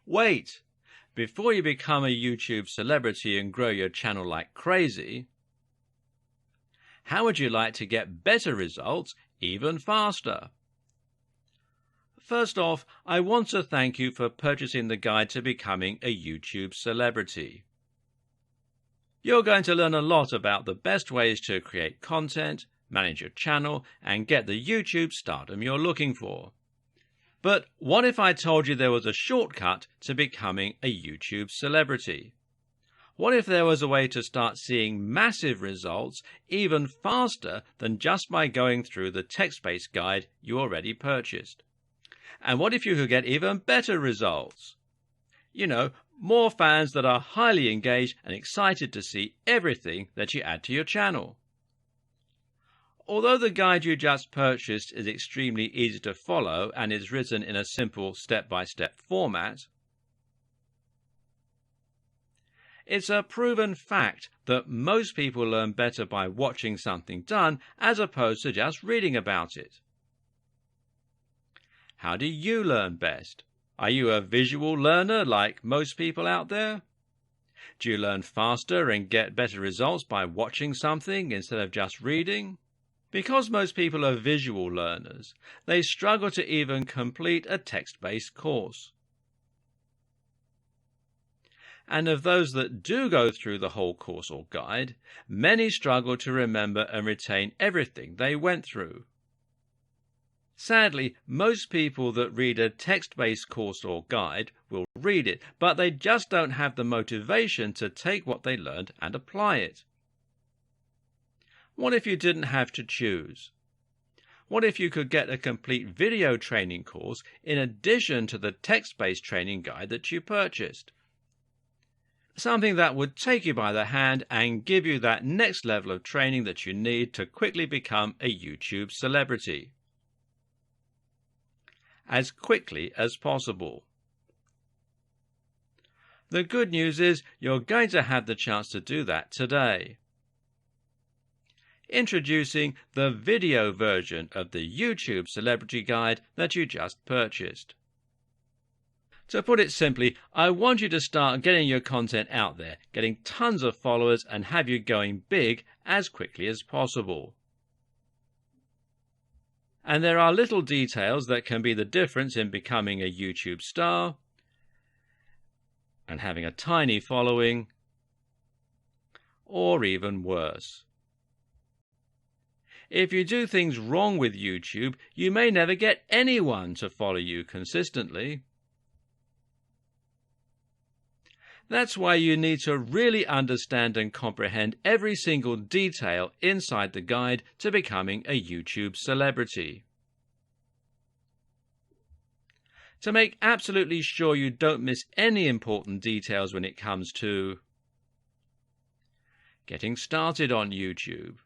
Wait! Before you become a YouTube celebrity and grow your channel like crazy, how would you like to get better results even faster? First off, I want to thank you for purchasing the guide to becoming a YouTube celebrity. You're going to learn a lot about the best ways to create content, manage your channel, and get the YouTube stardom you're looking for. But what if I told you there was a shortcut to becoming a YouTube celebrity? What if there was a way to start seeing massive results even faster than just by going through the text-based guide you already purchased? And what if you could get even better results? You know, more fans that are highly engaged and excited to see everything that you add to your channel. Although the guide you just purchased is extremely easy to follow and is written in a simple step-by-step format, it's a proven fact that most people learn better by watching something done as opposed to just reading about it. How do you learn best? Are you a visual learner like most people out there? Do you learn faster and get better results by watching something instead of just reading? Because most people are visual learners, they struggle to even complete a text-based course. And of those that do go through the whole course or guide, many struggle to remember and retain everything they went through. Sadly, most people that read a text-based course or guide will read it, but they just don't have the motivation to take what they learned and apply it. What if you didn't have to choose? What if you could get a complete video training course in addition to the text-based training guide that you purchased? Something that would take you by the hand and give you that next level of training that you need to quickly become a YouTube celebrity. As quickly as possible. The good news is you're going to have the chance to do that today. Introducing the video version of the YouTube Celebrity Guide that you just purchased. To put it simply, I want you to start getting your content out there, getting tons of followers, and have you going big as quickly as possible. And there are little details that can be the difference in becoming a YouTube star and having a tiny following, or even worse. If you do things wrong with YouTube, you may never get anyone to follow you consistently. That's why you need to really understand and comprehend every single detail inside the guide to becoming a YouTube celebrity. To make absolutely sure you don't miss any important details when it comes to getting started on YouTube,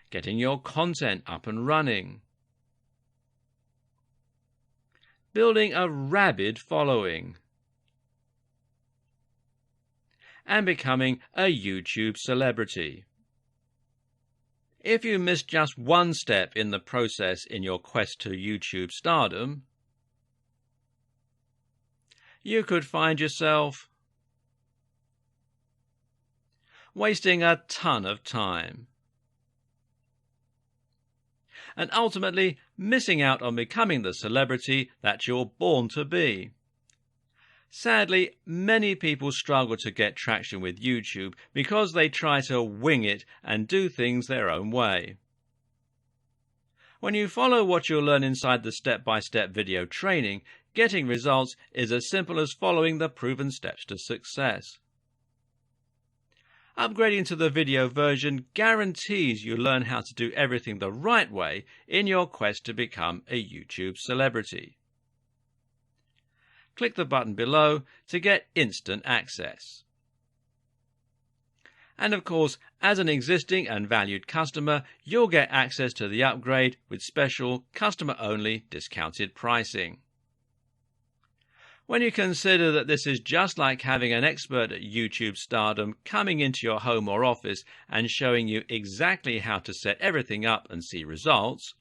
getting your content up and running, building a rabid following, and becoming a YouTube celebrity. If you miss just one step in the process in your quest to YouTube stardom, you could find yourself wasting a ton of time and ultimately missing out on becoming the celebrity that you're born to be. Sadly, many people struggle to get traction with YouTube because they try to wing it and do things their own way. When you follow what you'll learn inside the step-by-step video training, getting results is as simple as following the proven steps to success. Upgrading to the video version guarantees you learn how to do everything the right way in your quest to become a YouTube celebrity. Click the button below to get instant access. And of course, as an existing and valued customer, you'll get access to the upgrade with special customer-only discounted pricing. When you consider that this is just like having an expert at YouTube stardom coming into your home or office and showing you exactly how to set everything up and see results,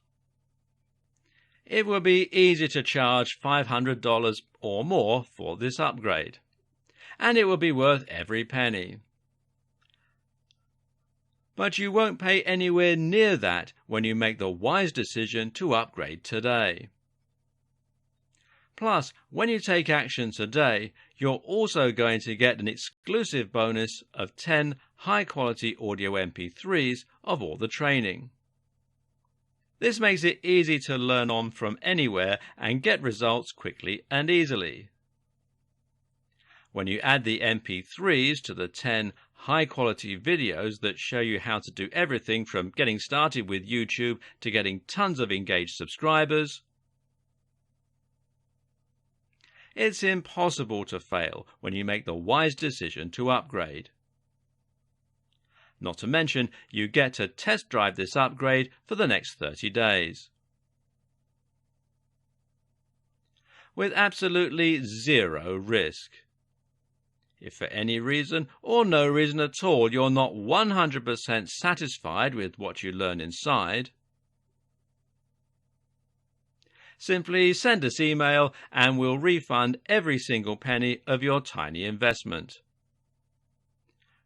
It will be easy to charge $500 or more for this upgrade, and it will be worth every penny. But you won't pay anywhere near that when you make the wise decision to upgrade today. Plus, when you take action today, you're also going to get an exclusive bonus of 10 high-quality audio MP3s of all the training. This makes it easy to learn on from anywhere and get results quickly and easily. When you add the MP3s to the 10 high-quality videos that show you how to do everything from getting started with YouTube to getting tons of engaged subscribers, it's impossible to fail when you make the wise decision to upgrade. Not to mention, you get to test drive this upgrade for the next 30 days. With absolutely zero risk. If for any reason or no reason at all you're not 100% satisfied with what you learn inside, simply send us email and we'll refund every single penny of your tiny investment.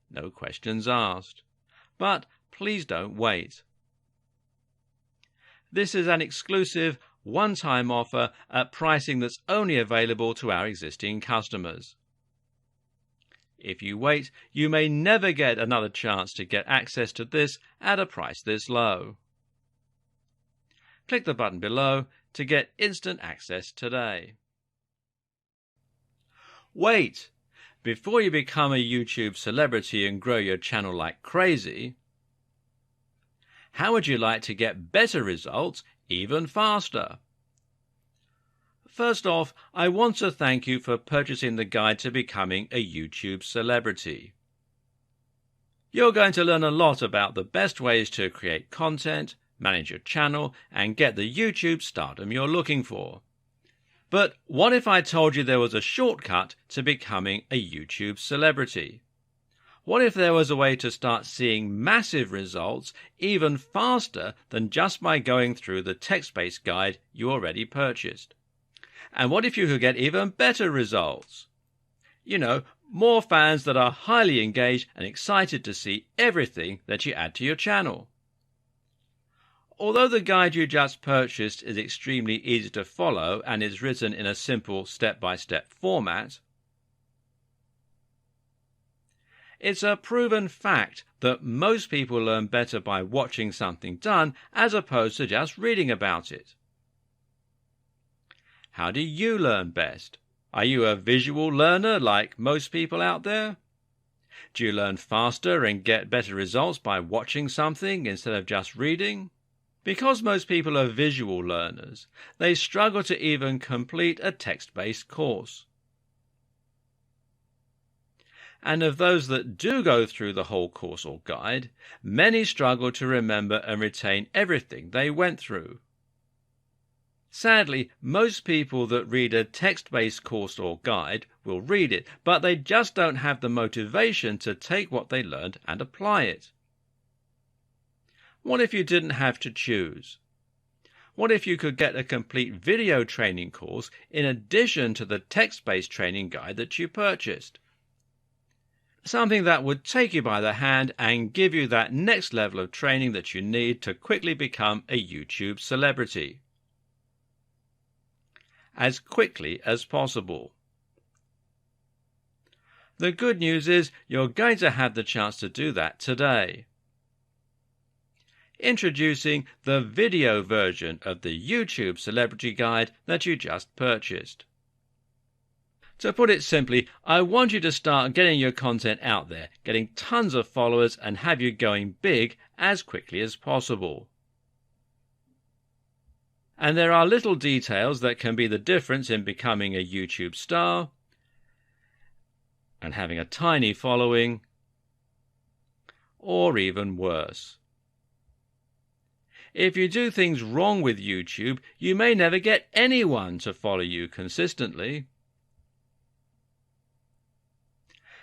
No questions asked. But please don't wait. This is an exclusive one-time offer at pricing that's only available to our existing customers. If you wait, you may never get another chance to get access to this at a price this low. Click the button below to get instant access today. Wait! Before you become a YouTube celebrity and grow your channel like crazy, how would you like to get better results even faster? First off, I want to thank you for purchasing the guide to becoming a YouTube celebrity. You're going to learn a lot about the best ways to create content, manage your channel, and get the YouTube stardom you're looking for. But what if I told you there was a shortcut to becoming a YouTube celebrity? What if there was a way to start seeing massive results even faster than just by going through the text-based guide you already purchased? And what if you could get even better results? You know, more fans that are highly engaged and excited to see everything that you add to your channel. Although the guide you just purchased is extremely easy to follow and is written in a simple step-by-step format, it's a proven fact that most people learn better by watching something done as opposed to just reading about it. How do you learn best? Are you a visual learner like most people out there? Do you learn faster and get better results by watching something instead of just reading? Because most people are visual learners, they struggle to even complete a text-based course. And of those that do go through the whole course or guide, many struggle to remember and retain everything they went through. Sadly, most people that read a text-based course or guide will read it, but they just don't have the motivation to take what they learned and apply it. What if you didn't have to choose? What if you could get a complete video training course in addition to the text-based training guide that you purchased? Something that would take you by the hand and give you that next level of training that you need to quickly become a YouTube celebrity. As quickly as possible. The good news is you're going to have the chance to do that today. Introducing the video version of the YouTube Celebrity Guide that you just purchased. To put it simply, I want you to start getting your content out there, getting tons of followers, and have you going big as quickly as possible. And there are little details that can be the difference in becoming a YouTube star and having a tiny following, or even worse. If you do things wrong with YouTube, you may never get anyone to follow you consistently.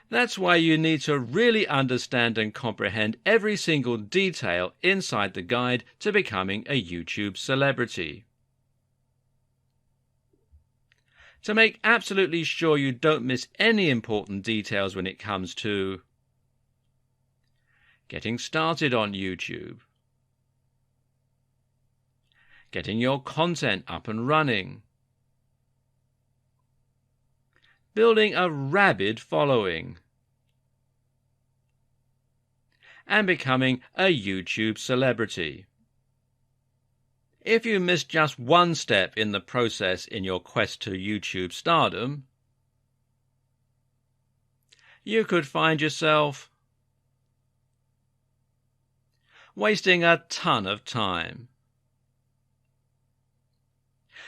That's why you need to really understand and comprehend every single detail inside the guide to becoming a YouTube celebrity. To make absolutely sure you don't miss any important details when it comes to getting started on YouTube, getting your content up and running, building a rabid following, and becoming a YouTube celebrity. If you miss just one step in the process in your quest to YouTube stardom, you could find yourself wasting a ton of time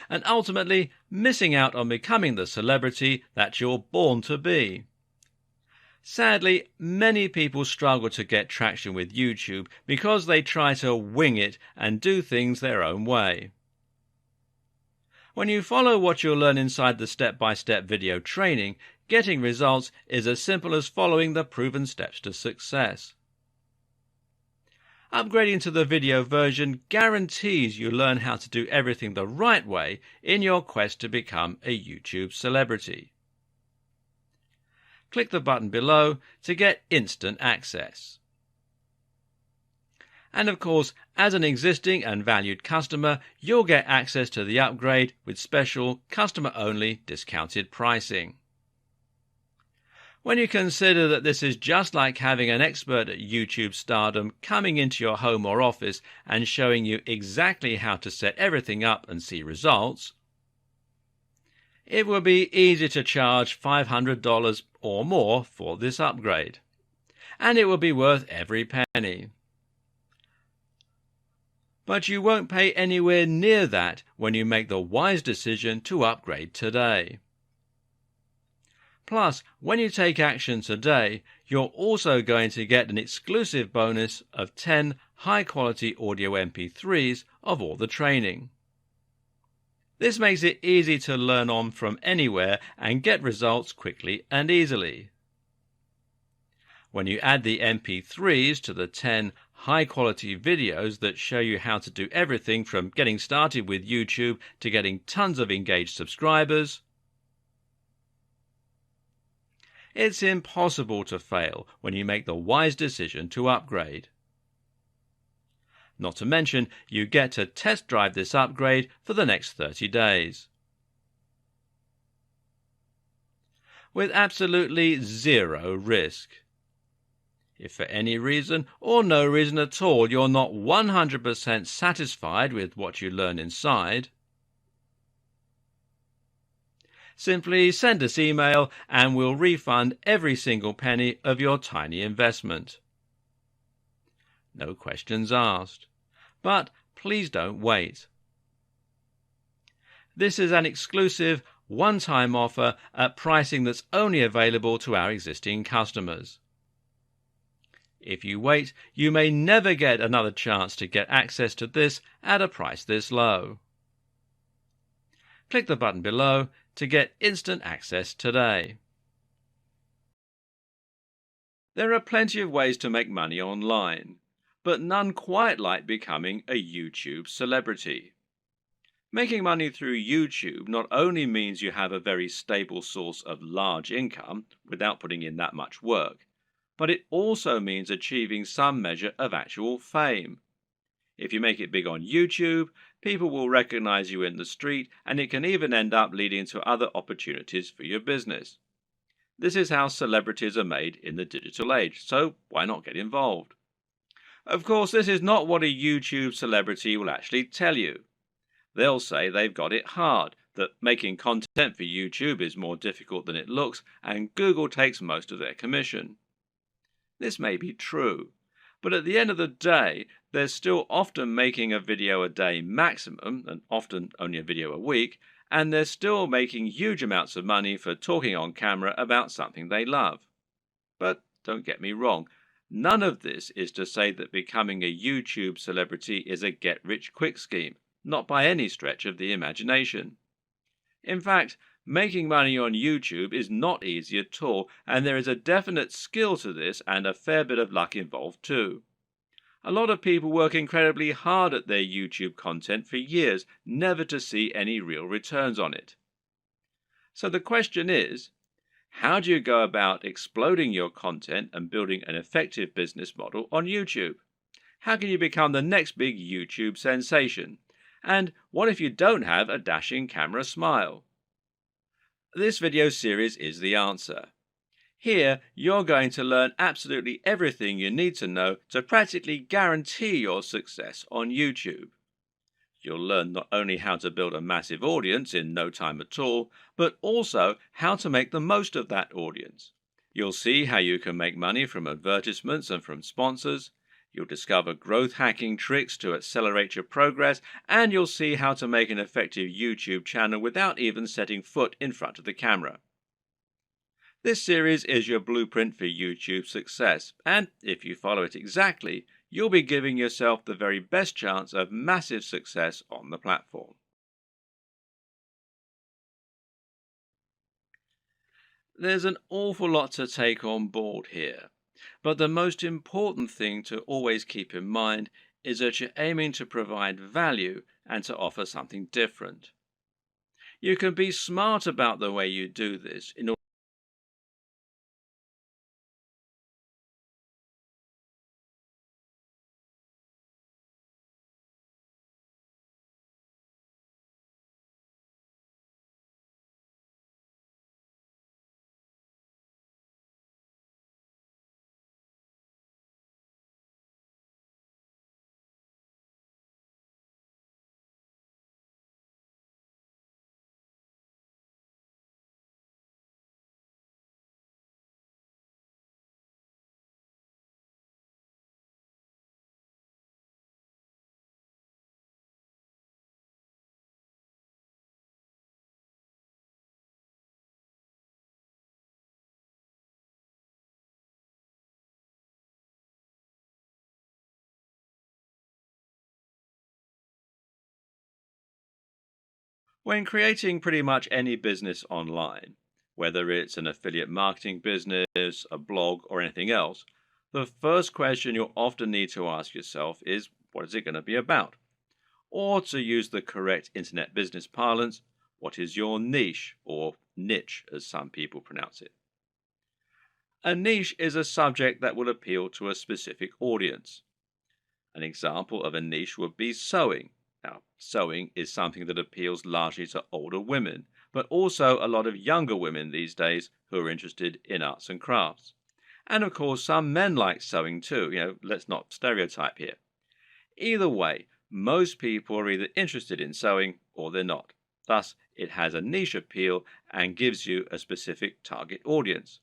and ultimately missing out on becoming the celebrity that you're born to be. Sadly, many people struggle to get traction with YouTube because they try to wing it and do things their own way. When you follow what you'll learn inside the step-by-step video training, getting results is as simple as following the proven steps to success. Upgrading to the video version guarantees you learn how to do everything the right way in your quest to become a YouTube celebrity. Click the button below to get instant access. And of course, as an existing and valued customer, you'll get access to the upgrade with special customer-only discounted pricing. When you consider that this is just like having an expert at YouTube stardom coming into your home or office and showing you exactly how to set everything up and see results, it will be easy to charge $500 or more for this upgrade, and it will be worth every penny. But you won't pay anywhere near that when you make the wise decision to upgrade today. Plus, when you take action today, you're also going to get an exclusive bonus of 10 high-quality audio MP3s of all the training. This makes it easy to learn on from anywhere and get results quickly and easily. When you add the MP3s to the 10 high-quality videos that show you how to do everything from getting started with YouTube to getting tons of engaged subscribers, it's impossible to fail when you make the wise decision to upgrade. Not to mention, you get to test drive this upgrade for the next 30 days. With absolutely zero risk. If for any reason or no reason at all you're not 100% satisfied with what you learn inside, simply send us email and we'll refund every single penny of your tiny investment. No questions asked. But please don't wait. This is an exclusive, one-time offer at pricing that's only available to our existing customers. If you wait, you may never get another chance to get access to this at a price this low. Click the button below to get instant access today. There are plenty of ways to make money online, but none quite like becoming a YouTube celebrity. Making money through YouTube not only means you have a very stable source of large income without putting in that much work, but it also means achieving some measure of actual fame. If you make it big on YouTube, people will recognize you in the street, and it can even end up leading to other opportunities for your business. This is how celebrities are made in the digital age, so why not get involved? Of course, this is not what a YouTube celebrity will actually tell you. They'll say they've got it hard, that making content for YouTube is more difficult than it looks, and Google takes most of their commission. This may be true, but at the end of the day, they're still often making a video a day maximum, and often only a video a week, and they're still making huge amounts of money for talking on camera about something they love. But don't get me wrong, none of this is to say that becoming a YouTube celebrity is a get-rich-quick scheme, not by any stretch of the imagination. In fact, making money on YouTube is not easy at all, and there is a definite skill to this and a fair bit of luck involved too. A lot of people work incredibly hard at their YouTube content for years, never to see any real returns on it. So the question is, how do you go about exploding your content and building an effective business model on YouTube? How can you become the next big YouTube sensation? And what if you don't have a dashing camera smile? This video series is the answer. Here, you're going to learn absolutely everything you need to know to practically guarantee your success on YouTube. You'll learn not only how to build a massive audience in no time at all, but also how to make the most of that audience. You'll see how you can make money from advertisements and from sponsors. You'll discover growth hacking tricks to accelerate your progress, and you'll see how to make an effective YouTube channel without even setting foot in front of the camera. This series is your blueprint for YouTube success, and if you follow it exactly, you'll be giving yourself the very best chance of massive success on the platform. There's an awful lot to take on board here, but the most important thing to always keep in mind is that you're aiming to provide value and to offer something different. You can be smart about the way you do this in order. When creating pretty much any business online, whether it's an affiliate marketing business, a blog, or anything else, the first question you'll often need to ask yourself is, what is it going to be about? Or to use the correct internet business parlance, what is your niche, or niche as some people pronounce it? A niche is a subject that will appeal to a specific audience. An example of a niche would be sewing. Now, sewing is something that appeals largely to older women, but also a lot of younger women these days who are interested in arts and crafts. And of course, some men like sewing too. Let's not stereotype here. Either way, most people are either interested in sewing or they're not. Thus, it has a niche appeal and gives you a specific target audience.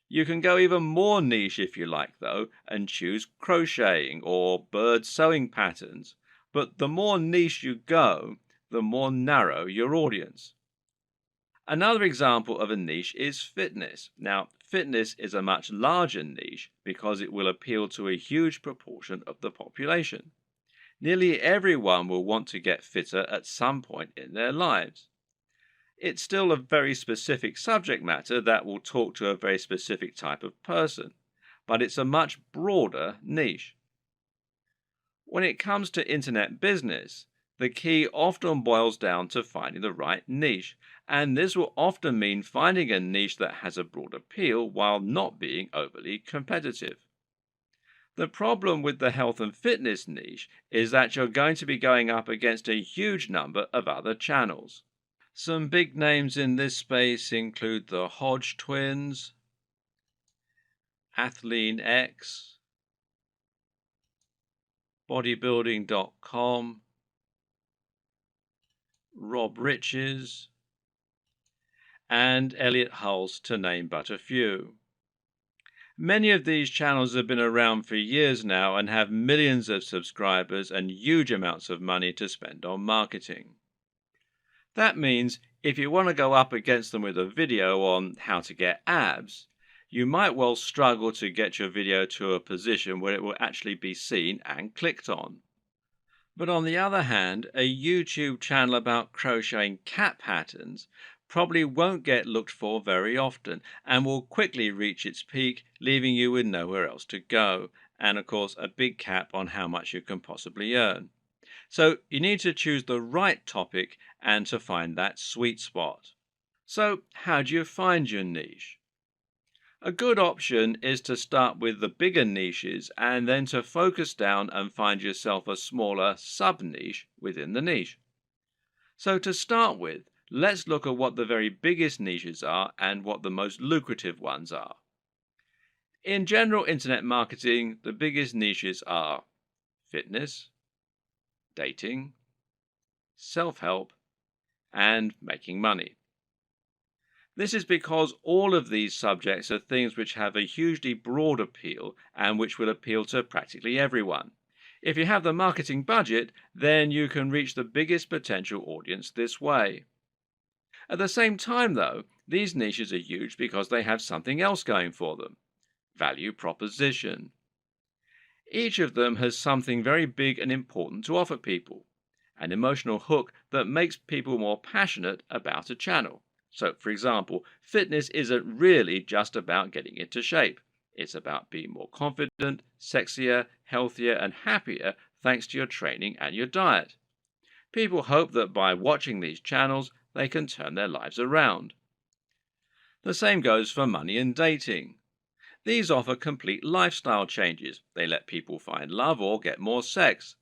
You can go even more niche if you like, though, and choose crocheting or bird sewing patterns. But the more niche you go, the more narrow your audience. Another example of a niche is fitness. Now, fitness is a much larger niche because it will appeal to a huge proportion of the population. Nearly everyone will want to get fitter at some point in their lives. It's still a very specific subject matter that will talk to a very specific type of person, but it's a much broader niche. When it comes to internet business, the key often boils down to finding the right niche, and this will often mean finding a niche that has a broad appeal while not being overly competitive. The problem with the health and fitness niche is that you're going to be going up against a huge number of other channels. Some big names in this space include the Hodge twins, Athlean X, bodybuilding.com, Rob Riches, and Elliot Hulse, to name but a few. Many of these channels have been around for years now and have millions of subscribers and huge amounts of money to spend on marketing. That means if you want to go up against them with a video on how to get abs, you might well struggle to get your video to a position where it will actually be seen and clicked on. But on the other hand, a YouTube channel about crocheting cat patterns probably won't get looked for very often and will quickly reach its peak, leaving you with nowhere else to go, and of course a big cap on how much you can possibly earn. So you need to choose the right topic and to find that sweet spot. So, how do you find your niche? A good option is to start with the bigger niches and then to focus down and find yourself a smaller sub niche within the niche. So, to start with, let's look at what the very biggest niches are and what the most lucrative ones are. In general internet marketing, the biggest niches are fitness, dating, self help, and making money. This is because all of these subjects are things which have a hugely broad appeal and which will appeal to practically everyone. If you have the marketing budget, then you can reach the biggest potential audience this way. At the same time, though, these niches are huge because they have something else going for them: value proposition. Each of them has something very big and important to offer people, an emotional hook that makes people more passionate about a channel. So, for example, fitness isn't really just about getting into shape. It's about being more confident, sexier, healthier, and happier thanks to your training and your diet. People hope that by watching these channels, they can turn their lives around. The same goes for money and dating. These offer complete lifestyle changes. They let people find love or get more sex.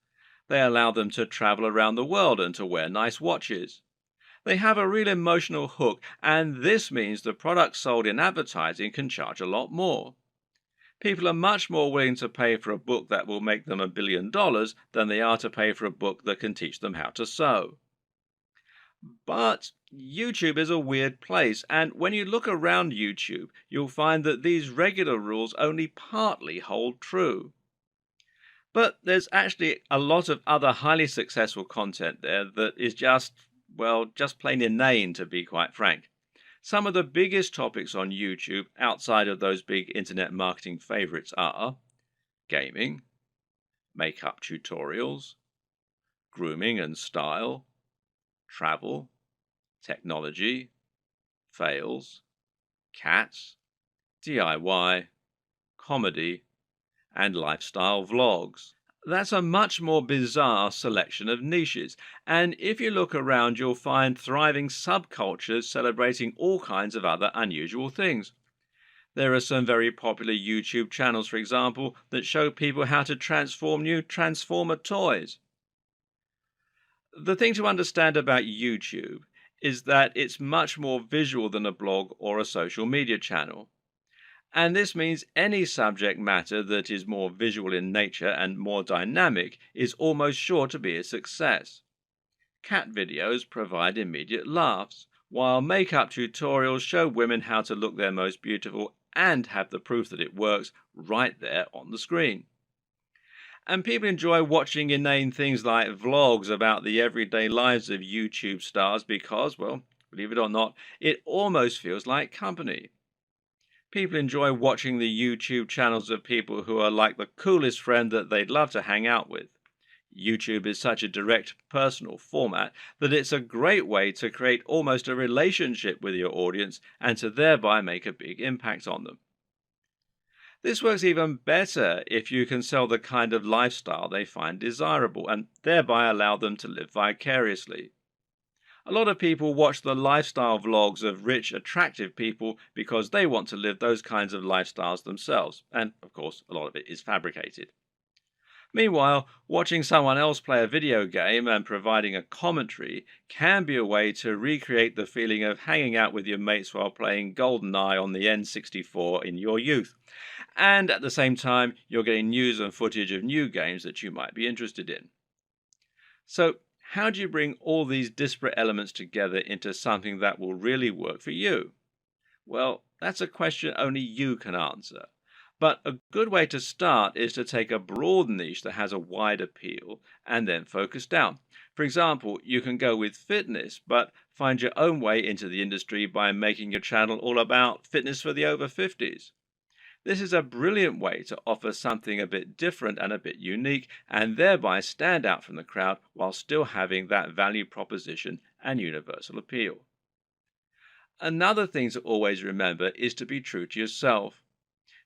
They allow them to travel around the world and to wear nice watches. They have a real emotional hook, and this means the products sold in advertising can charge a lot more. People are much more willing to pay for a book that will make them $1 billion than they are to pay for a book that can teach them how to sew. But YouTube is a weird place, and when you look around YouTube, you'll find that these regular rules only partly hold true. But there's actually a lot of other highly successful content there that is just, well, just plain inane, to be quite frank. Some of the biggest topics on YouTube outside of those big internet marketing favorites are gaming, makeup tutorials, grooming and style, travel, technology, fails, cats, DIY, comedy, and lifestyle vlogs. That's a much more bizarre selection of niches, and if you look around, you'll find thriving subcultures celebrating all kinds of other unusual things. There are some very popular YouTube channels, for example, that show people how to transform new Transformer toys. The thing to understand about YouTube is that it's much more visual than a blog or a social media channel. And this means any subject matter that is more visual in nature and more dynamic is almost sure to be a success. Cat videos provide immediate laughs, while makeup tutorials show women how to look their most beautiful and have the proof that it works right there on the screen. And people enjoy watching inane things like vlogs about the everyday lives of YouTube stars because, well, believe it or not, it almost feels like company. People enjoy watching the YouTube channels of people who are like the coolest friend that they'd love to hang out with. YouTube is such a direct, personal format that it's a great way to create almost a relationship with your audience and to thereby make a big impact on them. This works even better if you can sell the kind of lifestyle they find desirable and thereby allow them to live vicariously. A lot of people watch the lifestyle vlogs of rich, attractive people because they want to live those kinds of lifestyles themselves, and of course, a lot of it is fabricated. Meanwhile, watching someone else play a video game and providing a commentary can be a way to recreate the feeling of hanging out with your mates while playing GoldenEye on the N64 in your youth. And at the same time, you're getting news and footage of new games that you might be interested in. So, how do you bring all these disparate elements together into something that will really work for you? Well, that's a question only you can answer. But a good way to start is to take a broad niche that has a wide appeal and then focus down. For example, you can go with fitness, but find your own way into the industry by making your channel all about fitness for the over 50s. This is a brilliant way to offer something a bit different and a bit unique, and thereby stand out from the crowd while still having that value proposition and universal appeal. Another thing to always remember is to be true to yourself.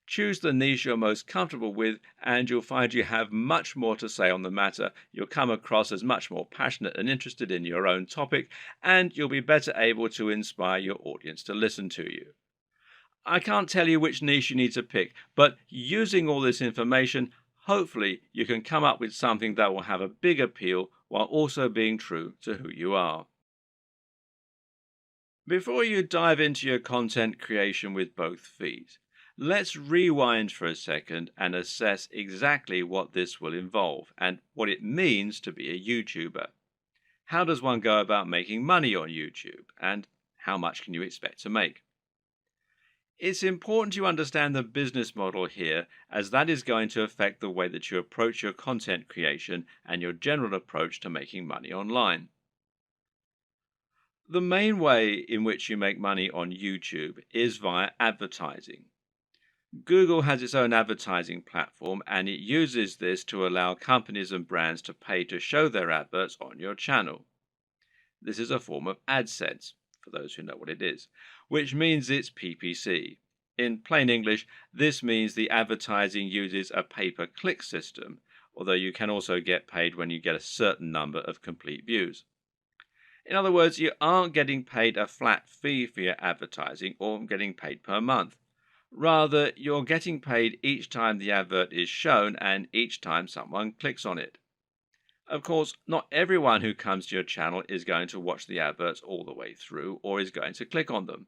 Choose the niche you're most comfortable with, and you'll find you have much more to say on the matter. You'll come across as much more passionate and interested in your own topic, and you'll be better able to inspire your audience to listen to you. I can't tell you which niche you need to pick, but using all this information, hopefully you can come up with something that will have a big appeal while also being true to who you are. Before you dive into your content creation with both feet, let's rewind for a second and assess exactly what this will involve and what it means to be a YouTuber. How does one go about making money on YouTube, and how much can you expect to make? It's important you understand the business model here, as that is going to affect the way that you approach your content creation and your general approach to making money online. The main way in which you make money on YouTube is via advertising. Google has its own advertising platform, and it uses this to allow companies and brands to pay to show their adverts on your channel. This is a form of AdSense, for those who know what it is, which means it's PPC. In plain English, this means the advertising uses a pay-per-click system, although you can also get paid when you get a certain number of complete views. In other words, you aren't getting paid a flat fee for your advertising or getting paid per month. Rather, you're getting paid each time the advert is shown and each time someone clicks on it. Of course, not everyone who comes to your channel is going to watch the adverts all the way through or is going to click on them.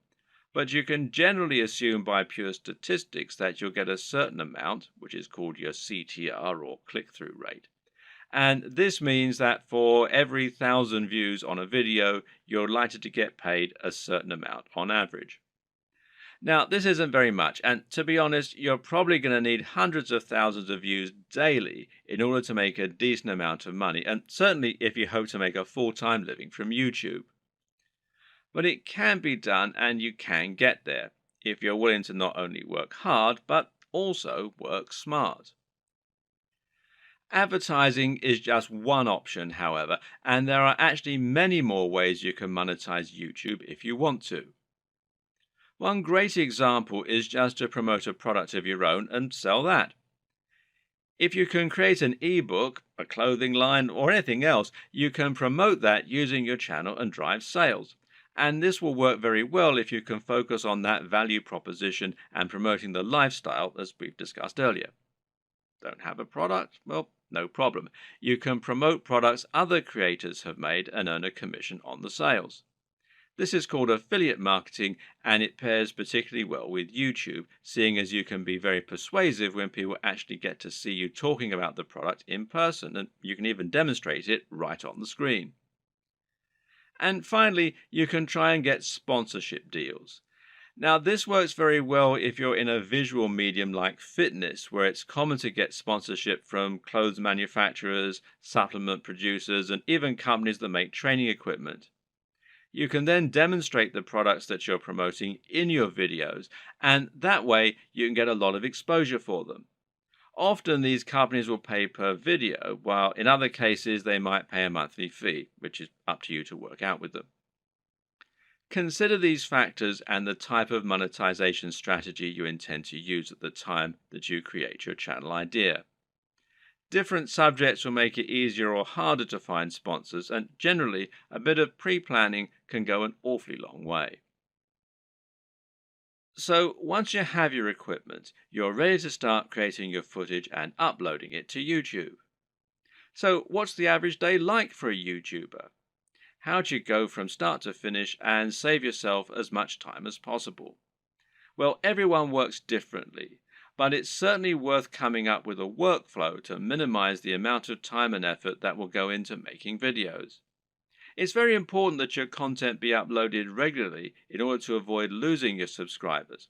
But you can generally assume by pure statistics that you'll get a certain amount, which is called your CTR or click-through rate. And this means that for every 1,000 views on a video, you're likely to get paid a certain amount on average. Now, this isn't very much, and to be honest, you're probably going to need hundreds of thousands of views daily in order to make a decent amount of money, and certainly if you hope to make a full-time living from YouTube. But it can be done, and you can get there, if you're willing to not only work hard, but also work smart. Advertising is just one option, however, and there are actually many more ways you can monetize YouTube if you want to. One great example is just to promote a product of your own and sell that. If you can create an ebook, a clothing line, or anything else, you can promote that using your channel and drive sales. And this will work very well if you can focus on that value proposition and promoting the lifestyle as we've discussed earlier. Don't have a product? Well, no problem. You can promote products other creators have made and earn a commission on the sales. This is called affiliate marketing, and it pairs particularly well with YouTube, seeing as you can be very persuasive when people actually get to see you talking about the product in person, and you can even demonstrate it right on the screen. And finally, you can try and get sponsorship deals. Now, this works very well if you're in a visual medium like fitness, where it's common to get sponsorship from clothes manufacturers, supplement producers, and even companies that make training equipment. You can then demonstrate the products that you're promoting in your videos, and that way you can get a lot of exposure for them. Often these companies will pay per video, while in other cases they might pay a monthly fee, which is up to you to work out with them. Consider these factors and the type of monetization strategy you intend to use at the time that you create your channel idea. Different subjects will make it easier or harder to find sponsors, and generally, a bit of pre-planning can go an awfully long way. So, once you have your equipment, you're ready to start creating your footage and uploading it to YouTube. So, what's the average day like for a YouTuber? How do you go from start to finish and save yourself as much time as possible? Well, everyone works differently, but it's certainly worth coming up with a workflow to minimize the amount of time and effort that will go into making videos. It's very important that your content be uploaded regularly in order to avoid losing your subscribers.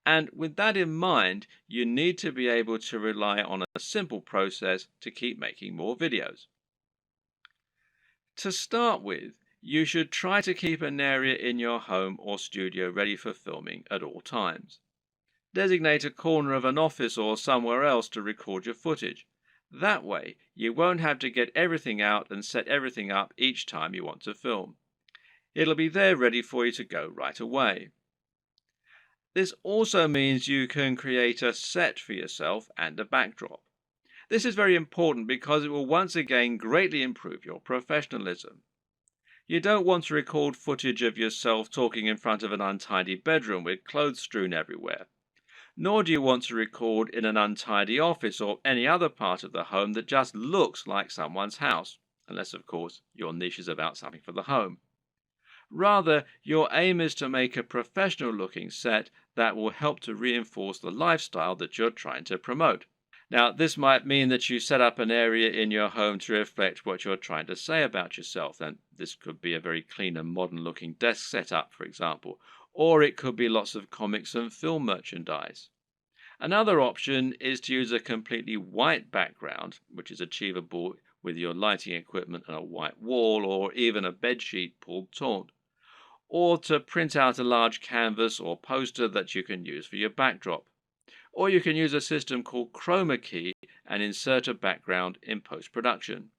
And with that in mind, you need to be able to rely on a simple process to keep making more videos. To start with, you should try to keep an area in your home or studio ready for filming at all times. Designate a corner of an office or somewhere else to record your footage. That way, you won't have to get everything out and set everything up each time you want to film. It'll be there ready for you to go right away. This also means you can create a set for yourself and a backdrop. This is very important because it will once again greatly improve your professionalism. You don't want to record footage of yourself talking in front of an untidy bedroom with clothes strewn everywhere. Nor do you want to record in an untidy office or any other part of the home that just looks like someone's house, unless, of course, your niche is about something for the home. Rather, your aim is to make a professional looking set that will help to reinforce the lifestyle that you're trying to promote. Now, this might mean that you set up an area in your home to reflect what you're trying to say about yourself, and this could be a very clean and modern looking desk setup, for example, or it could be lots of comics and film merchandise. Another option is to use a completely white background, which is achievable with your lighting equipment and a white wall or even a bedsheet pulled taut, or to print out a large canvas or poster that you can use for your backdrop. Or you can use a system called chroma key and insert a background in post-production.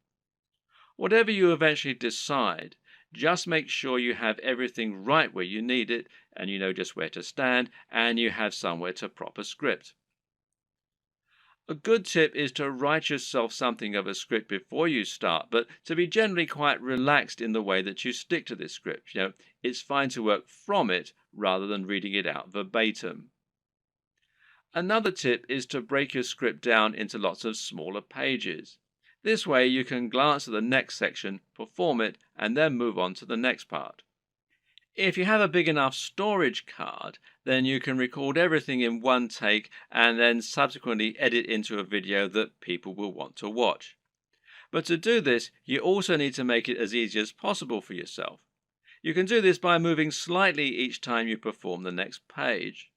Whatever you eventually decide, just make sure you have everything right where you need it, and you know just where to stand, and you have somewhere to prop a script. A good tip is to write yourself something of a script before you start, but to be generally quite relaxed in the way that you stick to this script. It's fine to work from it rather than reading it out verbatim. Another tip is to break your script down into lots of smaller pages. This way you can glance at the next section, perform it, and then move on to the next part. If you have a big enough storage card, then you can record everything in one take and then subsequently edit into a video that people will want to watch. But to do this, you also need to make it as easy as possible for yourself. You can do this by moving slightly each time you perform the next page.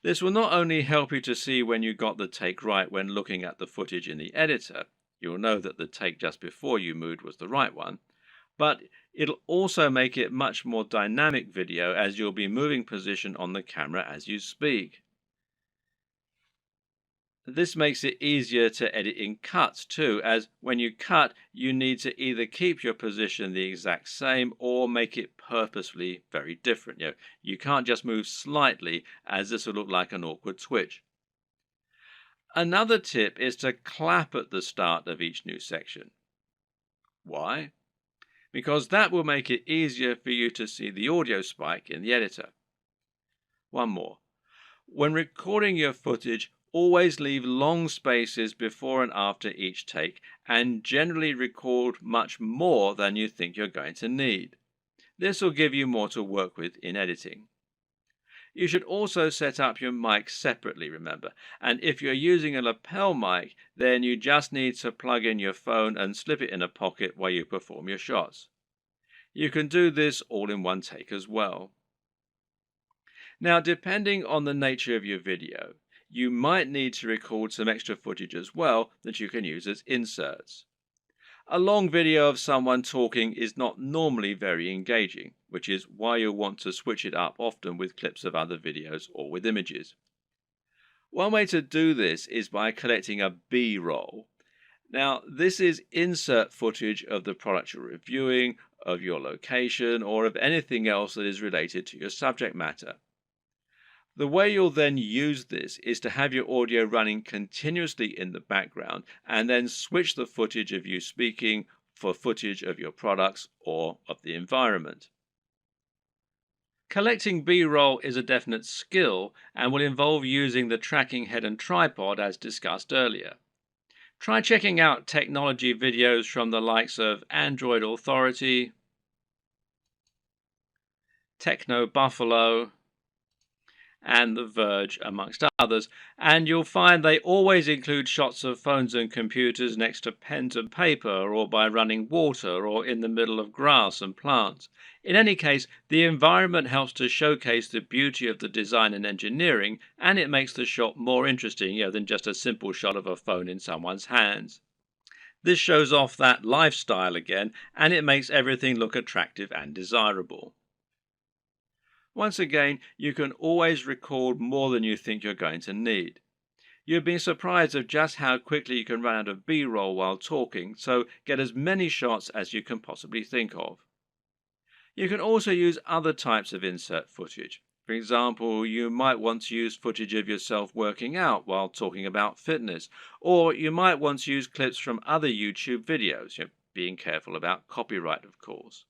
This will not only help you to see when you got the take right when looking at the footage in the editor, you'll know that the take just before you moved was the right one, but it'll also make it much more dynamic video as you'll be moving position on the camera as you speak. This makes it easier to edit in cuts too, as when you cut, you need to either keep your position the exact same or make it purposefully very different. You can't just move slightly, as this will look like an awkward twitch. Another tip is to clap at the start of each new section. Why? Because that will make it easier for you to see the audio spike in the editor. One more. When recording your footage, always leave long spaces before and after each take, and generally record much more than you think you're going to need. This will give you more to work with in editing. You should also set up your mic separately, remember, and if you're using a lapel mic, then you just need to plug in your phone and slip it in a pocket while you perform your shots. You can do this all in one take as well. Now, depending on the nature of your video, you might need to record some extra footage as well that you can use as inserts. A long video of someone talking is not normally very engaging, which is why you'll want to switch it up often with clips of other videos or with images. One way to do this is by collecting a B-roll. Now, this is insert footage of the product you're reviewing, of your location, or of anything else that is related to your subject matter. The way you'll then use this is to have your audio running continuously in the background and then switch the footage of you speaking for footage of your products or of the environment. Collecting B-roll is a definite skill and will involve using the tracking head and tripod as discussed earlier. Try checking out technology videos from the likes of Android Authority, Techno Buffalo, and The Verge, amongst others, and you'll find they always include shots of phones and computers next to pen and paper, or by running water, or in the middle of grass and plants. In any case, the environment helps to showcase the beauty of the design and engineering, and it makes the shot more interesting than just a simple shot of a phone in someone's hands. This shows off that lifestyle again, and it makes everything look attractive and desirable. Once again, you can always record more than you think you're going to need. You'll be surprised of just how quickly you can run out of B-roll while talking, so get as many shots as you can possibly think of. You can also use other types of insert footage. For example, you might want to use footage of yourself working out while talking about fitness, or you might want to use clips from other YouTube videos, being careful about copyright, of course.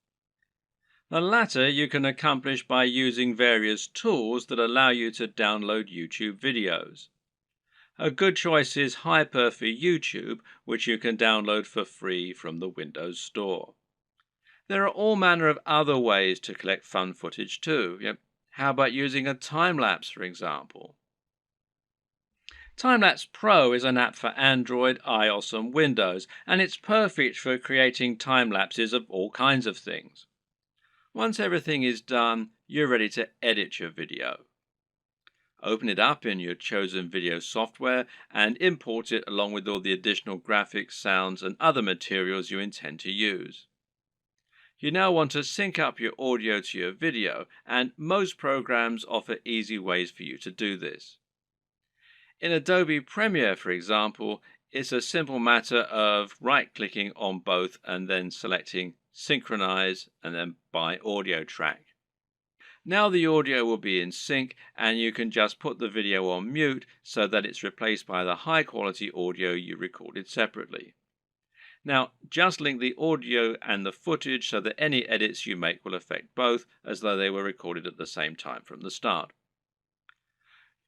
The latter you can accomplish by using various tools that allow you to download YouTube videos. A good choice is Hyper for YouTube, which you can download for free from the Windows Store. There are all manner of other ways to collect fun footage too. How about using a time-lapse, for example? Timelapse Pro is an app for Android, iOS, and Windows, and it's perfect for creating time lapses of all kinds of things. Once everything is done, you're ready to edit your video. Open it up in your chosen video software and import it along with all the additional graphics, sounds, and other materials you intend to use. You now want to sync up your audio to your video, and most programs offer easy ways for you to do this. In Adobe Premiere, for example, it's a simple matter of right-clicking on both and then selecting Synchronize and then by audio track. Now the audio will be in sync, and you can just put the video on mute so that it's replaced by the high-quality audio you recorded separately. Now, just link the audio and the footage so that any edits you make will affect both, as though they were recorded at the same time from the start.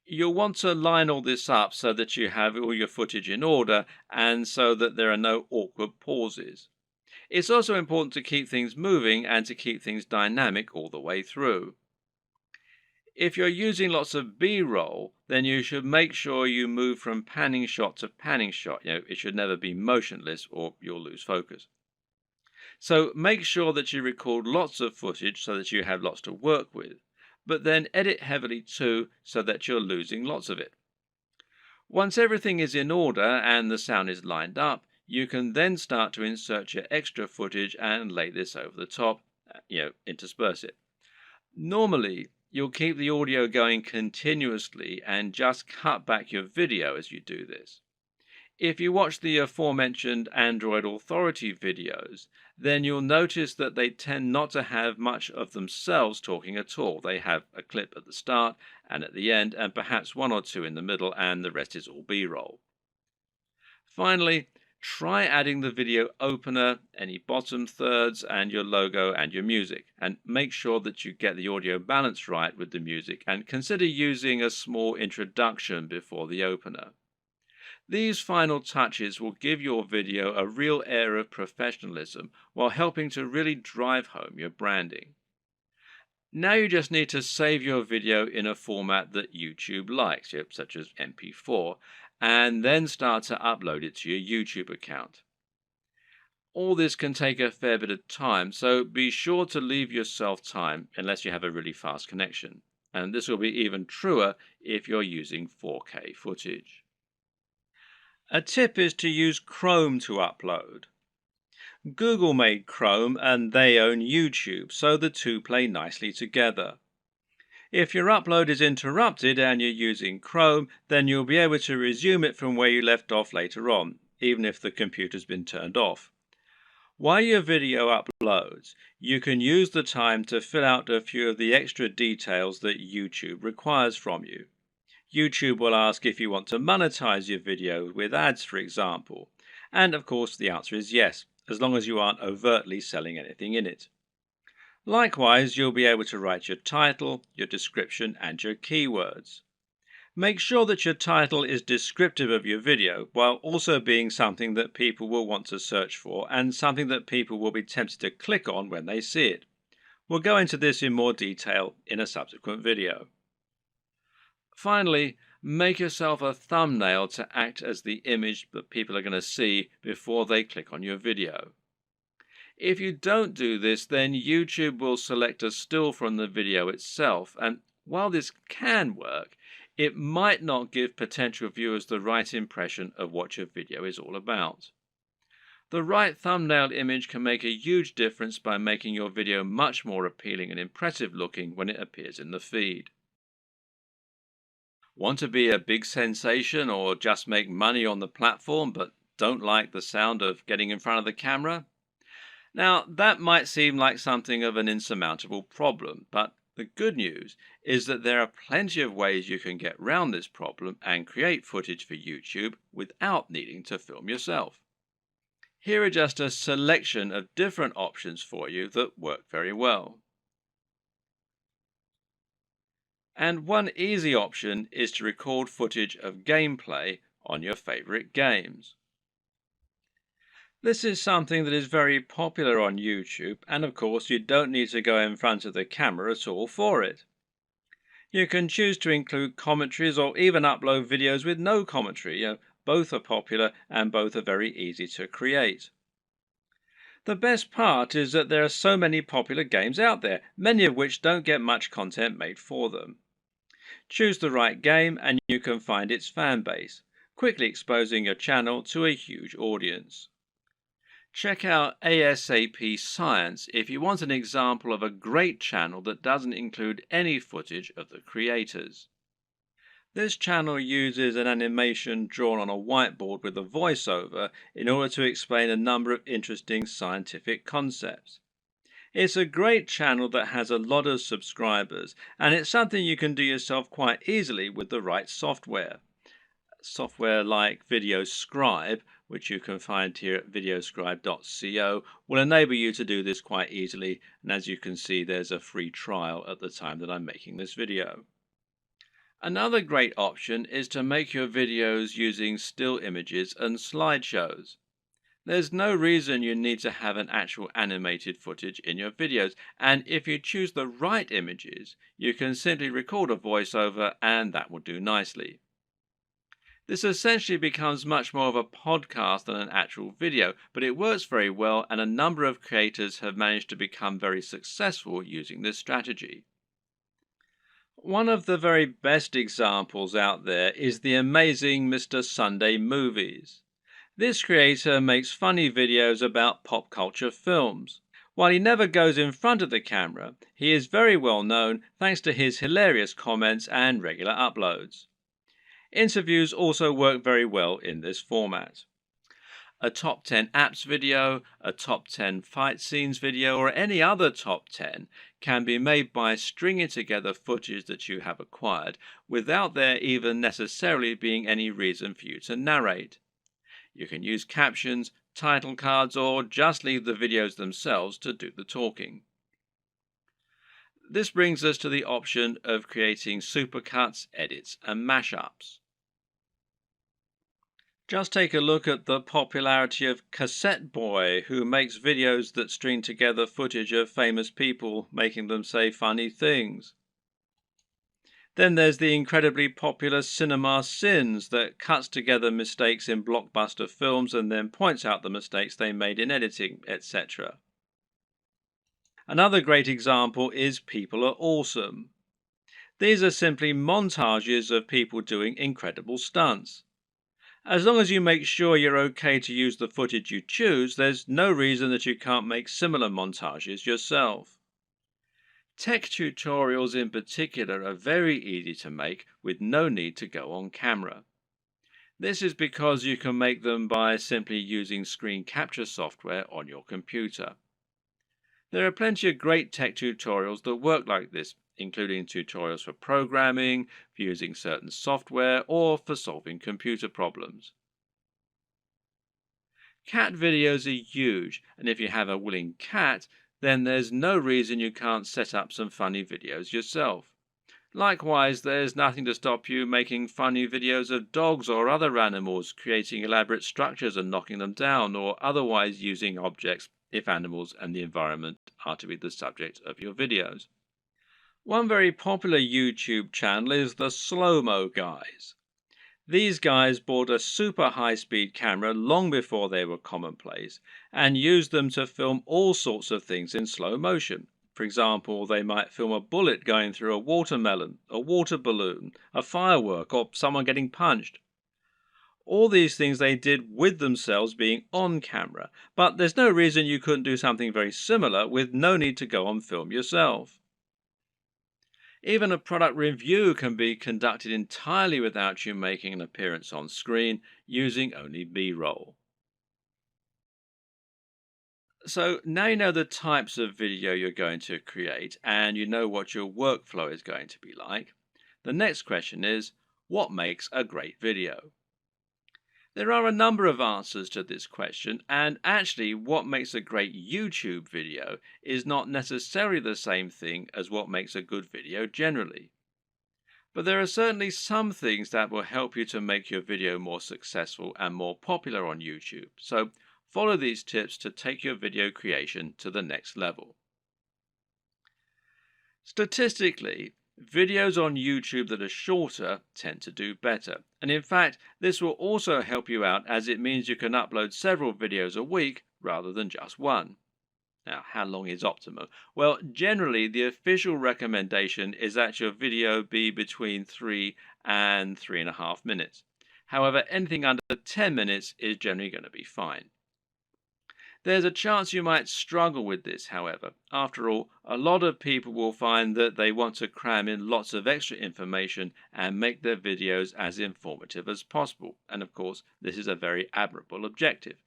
You'll want to line all this up so that you have all your footage in order and so that there are no awkward pauses. It's also important to keep things moving and to keep things dynamic all the way through. If you're using lots of B-roll, then you should make sure you move from panning shot to panning shot. It should never be motionless or you'll lose focus. So make sure that you record lots of footage so that you have lots to work with, but then edit heavily too so that you're losing lots of it. Once everything is in order and the sound is lined up, you can then start to insert your extra footage and lay this over the top, intersperse it. Normally, you'll keep the audio going continuously and just cut back your video as you do this. If you watch the aforementioned Android Authority videos, then you'll notice that they tend not to have much of themselves talking at all. They have a clip at the start and at the end, and perhaps one or two in the middle, and the rest is all B-roll. Finally, try adding the video opener, any bottom thirds, and your logo and your music, and make sure that you get the audio balance right with the music, and consider using a small introduction before the opener. These final touches will give your video a real air of professionalism while helping to really drive home your branding. Now you just need to save your video in a format that YouTube likes, such as MP4, and then start to upload it to your YouTube account. All this can take a fair bit of time, so be sure to leave yourself time unless you have a really fast connection. And this will be even truer if you're using 4K footage. A tip is to use Chrome to upload. Google made Chrome and they own YouTube, so the two play nicely together. If your upload is interrupted and you're using Chrome, then you'll be able to resume it from where you left off later on, even if the computer's been turned off. While your video uploads, you can use the time to fill out a few of the extra details that YouTube requires from you. YouTube will ask if you want to monetize your video with ads, for example. And of course, the answer is yes, as long as you aren't overtly selling anything in it. Likewise, you'll be able to write your title, your description, and your keywords. Make sure that your title is descriptive of your video, while also being something that people will want to search for and something that people will be tempted to click on when they see it. We'll go into this in more detail in a subsequent video. Finally, make yourself a thumbnail to act as the image that people are going to see before they click on your video. If you don't do this, then YouTube will select a still from the video itself, and while this can work, it might not give potential viewers the right impression of what your video is all about. The right thumbnail image can make a huge difference by making your video much more appealing and impressive looking when it appears in the feed. Want to be a big sensation or just make money on the platform but don't like the sound of getting in front of the camera? Now, that might seem like something of an insurmountable problem, but The good news is that there are plenty of ways you can get round this problem and create footage for YouTube without needing to film yourself. Here are just a selection of different options for you that work very well. And one easy option is to record footage of gameplay on your favorite games. This is something that is very popular on YouTube, and of course you don't need to go in front of the camera at all for it. You can choose to include commentaries or even upload videos with no commentary. Both are popular and both are very easy to create. The best part is that there are so many popular games out there, many of which don't get much content made for them. Choose the right game and you can find its fan base, quickly exposing your channel to a huge audience. Check out ASAP Science if you want an example of a great channel that doesn't include any footage of the creators. This channel uses an animation drawn on a whiteboard with a voiceover in order to explain a number of interesting scientific concepts. It's a great channel that has a lot of subscribers, and it's something you can do yourself quite easily with the right software. Software like VideoScribe, which you can find here at videoscribe.co, will enable you to do this quite easily, and as you can see there's a free trial at the time that I'm making this video. Another great option is to make your videos using still images and slideshows. There's no reason you need to have an actual animated footage in your videos, and if you choose the right images, you can simply record a voiceover and that will do nicely. This essentially becomes much more of a podcast than an actual video, but it works very well and a number of creators have managed to become very successful using this strategy. One of the very best examples out there is the amazing Mr. Sunday Movies. This creator makes funny videos about pop culture films. While he never goes in front of the camera, he is very well known thanks to his hilarious comments and regular uploads. Interviews also work very well in this format. A top 10 apps video, a top 10 fight scenes video, or any other top 10 can be made by stringing together footage that you have acquired without there even necessarily being any reason for you to narrate. You can use captions, title cards, or just leave the videos themselves to do the talking. This brings us to the option of creating supercuts, edits, and mashups. Just take a look at the popularity of Cassette Boy, who makes videos that string together footage of famous people making them say funny things. Then there's the incredibly popular Cinema Sins that cuts together mistakes in blockbuster films and then points out the mistakes they made in editing, etc. Another great example is People Are Awesome. These are simply montages of people doing incredible stunts. As long as you make sure you're okay to use the footage you choose, there's no reason that you can't make similar montages yourself. Tech tutorials in particular are very easy to make with no need to go on camera. This is because you can make them by simply using screen capture software on your computer. There are plenty of great tech tutorials that work like this, including tutorials for programming, for using certain software, or for solving computer problems. Cat videos are huge, and if you have a willing cat, then there's no reason you can't set up some funny videos yourself. Likewise, there's nothing to stop you making funny videos of dogs or other animals, creating elaborate structures and knocking them down, or otherwise using objects if animals and the environment are to be the subject of your videos. One very popular YouTube channel is the Slow-Mo Guys. These guys bought a super high-speed camera long before they were commonplace and used them to film all sorts of things in slow motion. For example, they might film a bullet going through a watermelon, a water balloon, a firework, or someone getting punched. All these things they did with themselves being on camera, but there's no reason you couldn't do something very similar with no need to go on film yourself. Even a product review can be conducted entirely without you making an appearance on screen, using only B-roll. So now you know the types of video you're going to create and you know what your workflow is going to be like. The next question is, what makes a great video? There are a number of answers to this question, and actually, what makes a great YouTube video is not necessarily the same thing as what makes a good video generally. But there are certainly some things that will help you to make your video more successful and more popular on YouTube. So follow these tips to take your video creation to the next level. Statistically, videos on YouTube that are shorter tend to do better. And in fact, this will also help you out as it means you can upload several videos a week rather than just one. Now, how long is optimal? Well, generally, the official recommendation is that your video be between 3 and 3.5 minutes. However, anything under 10 minutes is generally going to be fine. There's a chance you might struggle with this, however. After all, a lot of people will find that they want to cram in lots of extra information and make their videos as informative as possible. And of course, this is a very admirable objective.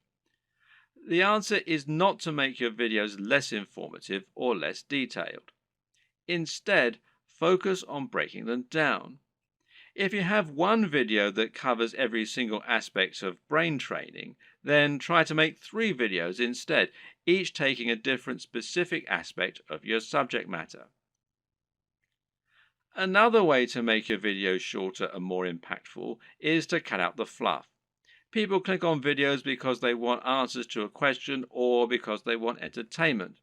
The answer is not to make your videos less informative or less detailed. Instead, focus on breaking them down. If you have one video that covers every single aspect of brain training, then try to make 3 videos instead, each taking a different specific aspect of your subject matter. Another way to make your videos shorter and more impactful is to cut out the fluff. People click on videos because they want answers to a question or because they want entertainment.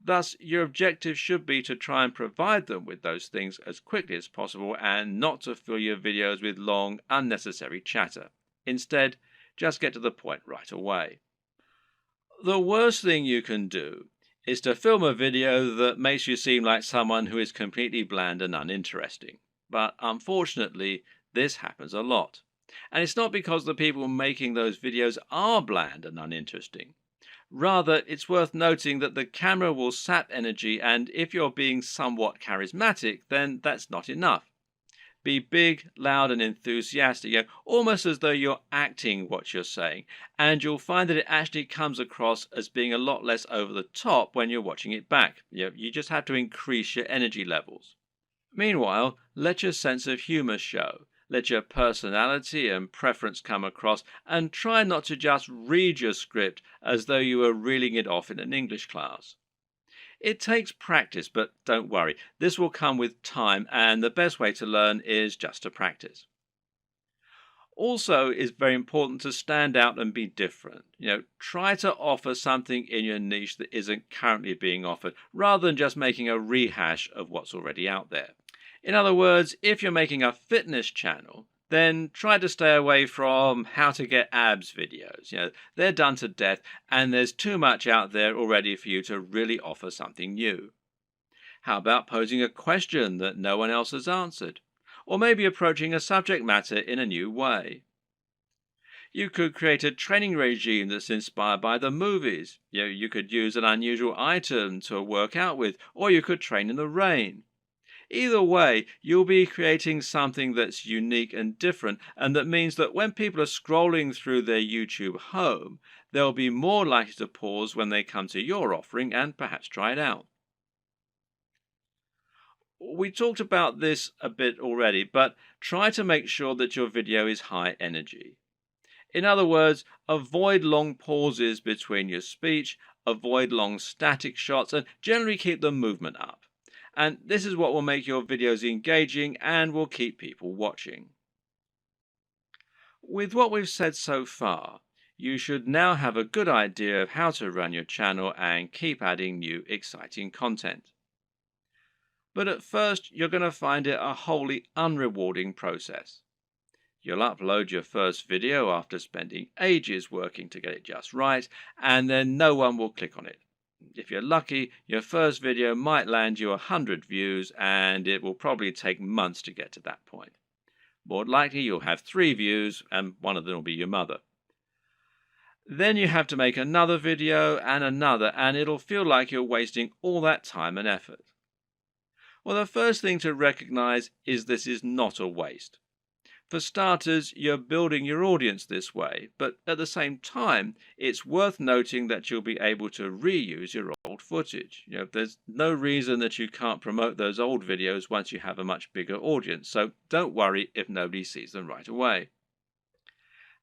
Thus, your objective should be to try and provide them with those things as quickly as possible and not to fill your videos with long, unnecessary chatter. Instead, just get to the point right away. The worst thing you can do is to film a video that makes you seem like someone who is completely bland and uninteresting. But unfortunately, this happens a lot. And it's not because the people making those videos are bland and uninteresting. Rather, it's worth noting that the camera will sap energy, and if you're being somewhat charismatic, then that's not enough. Be big, loud, and enthusiastic, almost as though you're acting what you're saying, and you'll find that it actually comes across as being a lot less over the top when you're watching it back. You just have to increase your energy levels. Meanwhile, let your sense of humor show. Let your personality and preference come across, and try not to just read your script as though you were reeling it off in an English class. It takes practice, but don't worry, this will come with time, and the best way to learn is just to practice. Also, it's very important to stand out and be different. Try to offer something in your niche that isn't currently being offered, rather than just making a rehash of what's already out there. In other words, if you're making a fitness channel, then try to stay away from how to get abs videos. They're done to death, and there's too much out there already for you to really offer something new. How about posing a question that no one else has answered? Or maybe approaching a subject matter in a new way. You could create a training regime that's inspired by the movies. You could use an unusual item to work out with, or you could train in the rain. Either way, you'll be creating something that's unique and different, and that means that when people are scrolling through their YouTube home, they'll be more likely to pause when they come to your offering and perhaps try it out. We talked about this a bit already, but try to make sure that your video is high energy. In other words, avoid long pauses between your speech, avoid long static shots, and generally keep the movement up. And this is what will make your videos engaging and will keep people watching. With what we've said so far, you should now have a good idea of how to run your channel and keep adding new exciting content. But at first, you're going to find it a wholly unrewarding process. You'll upload your first video after spending ages working to get it just right, and then no one will click on it. If you're lucky, your first video might land you 100 views, and it will probably take months to get to that point. More likely, you'll have 3 views, and one of them will be your mother. Then you have to make another video and another, and it'll feel like you're wasting all that time and effort. Well, the first thing to recognize is this is not a waste. For starters, you're building your audience this way, but at the same time, it's worth noting that you'll be able to reuse your old footage. There's no reason that you can't promote those old videos once you have a much bigger audience, so don't worry if nobody sees them right away.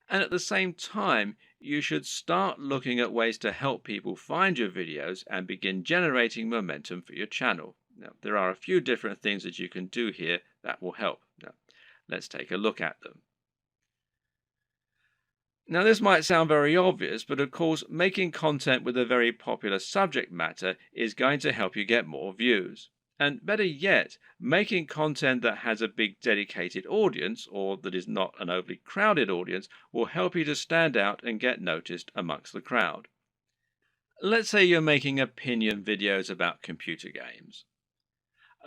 And at the same time, you should start looking at ways to help people find your videos and begin generating momentum for your channel. Now, there are a few different things that you can do here that will help. Now, let's take a look at them. Now, this might sound very obvious, but of course, making content with a very popular subject matter is going to help you get more views. And better yet, making content that has a big dedicated audience or that is not an overly crowded audience will help you to stand out and get noticed amongst the crowd. Let's say you're making opinion videos about computer games.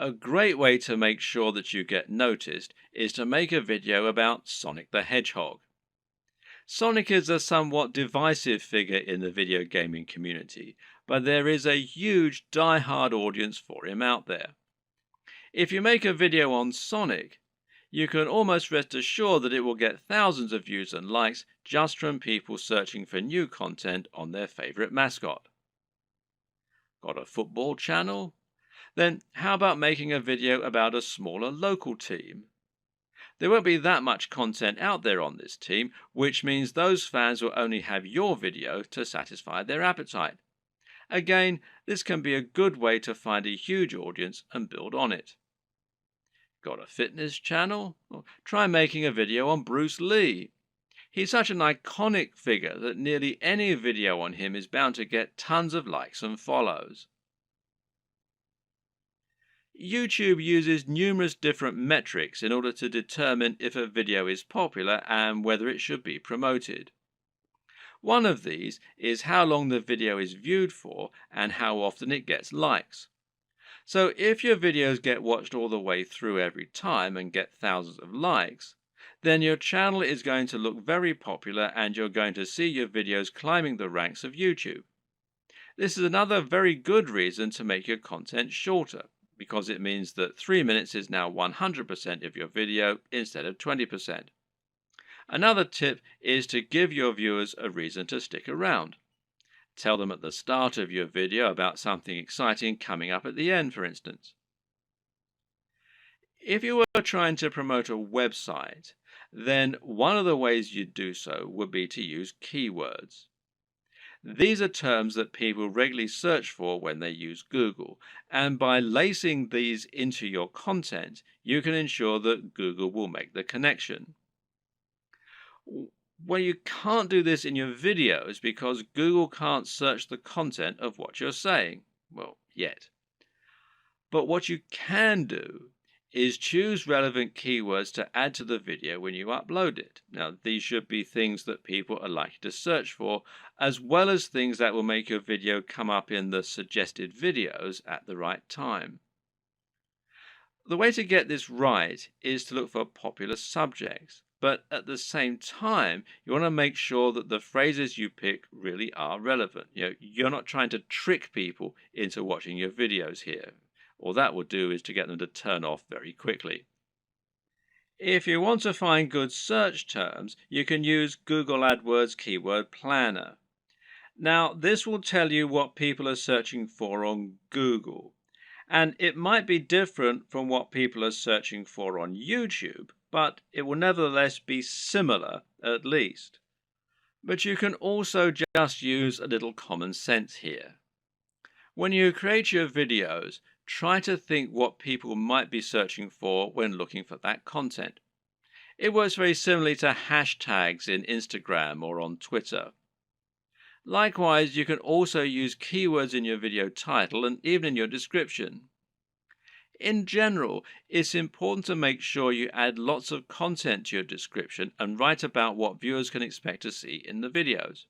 A great way to make sure that you get noticed is to make a video about Sonic the Hedgehog. Sonic is a somewhat divisive figure in the video gaming community, but there is a huge die-hard audience for him out there. If you make a video on Sonic, you can almost rest assured that it will get thousands of views and likes just from people searching for new content on their favorite mascot. Got a football channel? Then how about making a video about a smaller local team? There won't be that much content out there on this team, which means those fans will only have your video to satisfy their appetite. Again, this can be a good way to find a huge audience and build on it. Got a fitness channel? Well, try making a video on Bruce Lee. He's such an iconic figure that nearly any video on him is bound to get tons of likes and follows. YouTube uses numerous different metrics in order to determine if a video is popular and whether it should be promoted. One of these is how long the video is viewed for and how often it gets likes. So if your videos get watched all the way through every time and get thousands of likes, then your channel is going to look very popular and you're going to see your videos climbing the ranks of YouTube. This is another very good reason to make your content shorter, because it means that 3 minutes is now 100% of your video instead of 20%. Another tip is to give your viewers a reason to stick around. Tell them at the start of your video about something exciting coming up at the end, for instance. If you were trying to promote a website, then one of the ways you'd do so would be to use keywords. These are terms that people regularly search for when they use Google, and by lacing these into your content, you can ensure that Google will make the connection. Well, you can't do this in your videos because Google can't search the content of what you're saying. Well, yet. But what you can do is choose relevant keywords to add to the video when you upload it. Now, these should be things that people are likely to search for, as well as things that will make your video come up in the suggested videos at the right time. The way to get this right is to look for popular subjects, but at the same time, you want to make sure that the phrases you pick really are relevant. You're not trying to trick people into watching your videos here. All that will do is to get them to turn off very quickly. If you want to find good search terms, you can use Google AdWords Keyword Planner. Now, this will tell you what people are searching for on Google, and it might be different from what people are searching for on YouTube, but it will nevertheless be similar at least. But you can also just use a little common sense here. When you create your videos, try to think what people might be searching for when looking for that content. It works very similarly to hashtags in Instagram or on Twitter. Likewise, you can also use keywords in your video title and even in your description. In general, it's important to make sure you add lots of content to your description and write about what viewers can expect to see in the videos.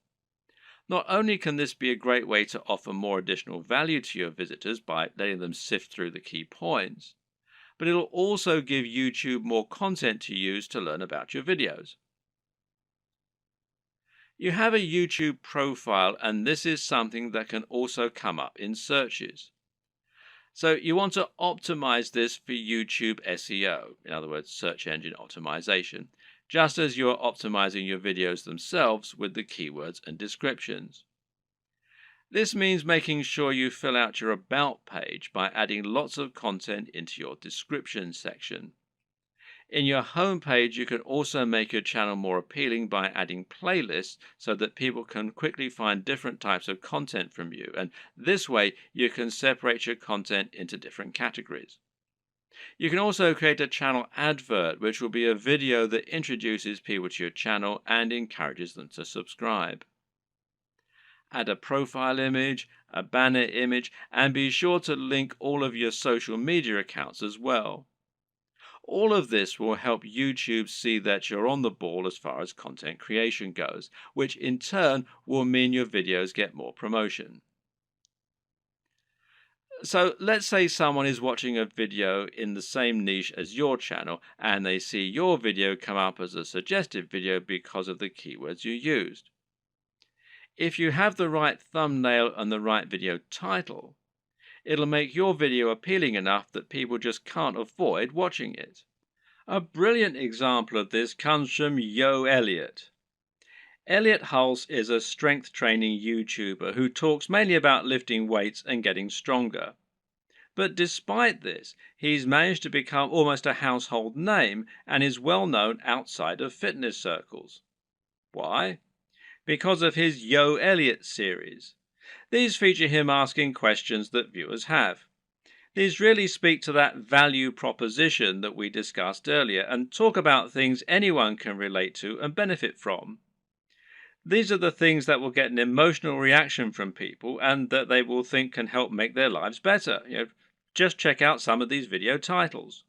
Not only can this be a great way to offer more additional value to your visitors by letting them sift through the key points, but it'll also give YouTube more content to use to learn about your videos. You have a YouTube profile, and this is something that can also come up in searches. So you want to optimize this for YouTube SEO, in other words, search engine optimization. just as you're optimizing your videos themselves with the keywords and descriptions. This means making sure you fill out your About page by adding lots of content into your description section. In your home page, you can also make your channel more appealing by adding playlists so that people can quickly find different types of content from you. And this way, you can separate your content into different categories. You can also create a channel advert, which will be a video that introduces people to your channel and encourages them to subscribe. Add a profile image, a banner image, and be sure to link all of your social media accounts as well. All of this will help YouTube see that you're on the ball as far as content creation goes, which in turn will mean your videos get more promotion. So let's say someone is watching a video in the same niche as your channel and they see your video come up as a suggested video because of the keywords you used. If you have the right thumbnail and the right video title, it'll make your video appealing enough that people just can't avoid watching it. A brilliant example of this comes from Yo Elliott. Elliott Hulse is a strength training YouTuber who talks mainly about lifting weights and getting stronger. But despite this, he's managed to become almost a household name and is well known outside of fitness circles. Why? Because of his Yo Elliott series. These feature him asking questions that viewers have. These really speak to that value proposition that we discussed earlier and talk about things anyone can relate to and benefit from. These are the things that will get an emotional reaction from people and that they will think can help make their lives better. Just check out some of these video titles.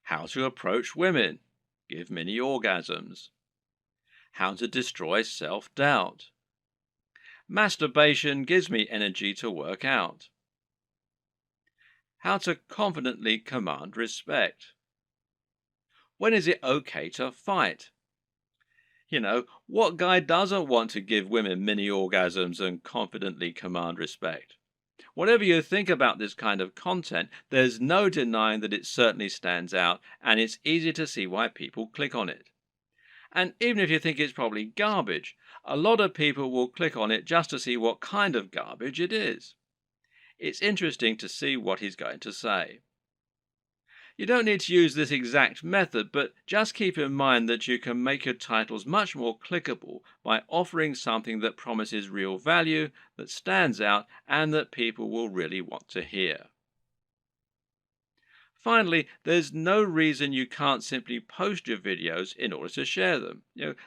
How to approach women. Give mini orgasms. How to destroy self-doubt. Masturbation gives me energy to work out. How to confidently command respect. When is it okay to fight? What guy doesn't want to give women mini orgasms and confidently command respect? Whatever you think about this kind of content, there's no denying that it certainly stands out, and it's easy to see why people click on it. And even if you think it's probably garbage, a lot of people will click on it just to see what kind of garbage it is. It's interesting to see what he's going to say. You don't need to use this exact method, but just keep in mind that you can make your titles much more clickable by offering something that promises real value, that stands out, and that people will really want to hear. Finally, there's no reason you can't simply post your videos in order to share them.